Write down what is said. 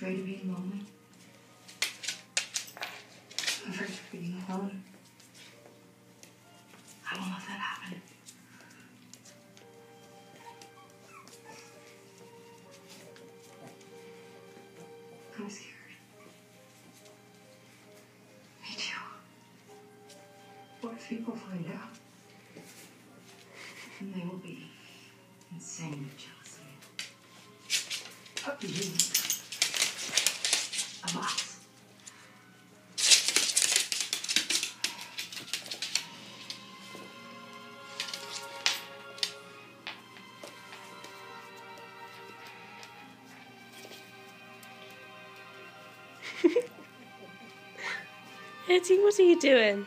afraid of being lonely? I'm afraid of being alone. I won't let that happen. I'm scared. Me too. What if people find out? And they will be insanely jealous of me. Of you. Of us. Eddie, what are you doing?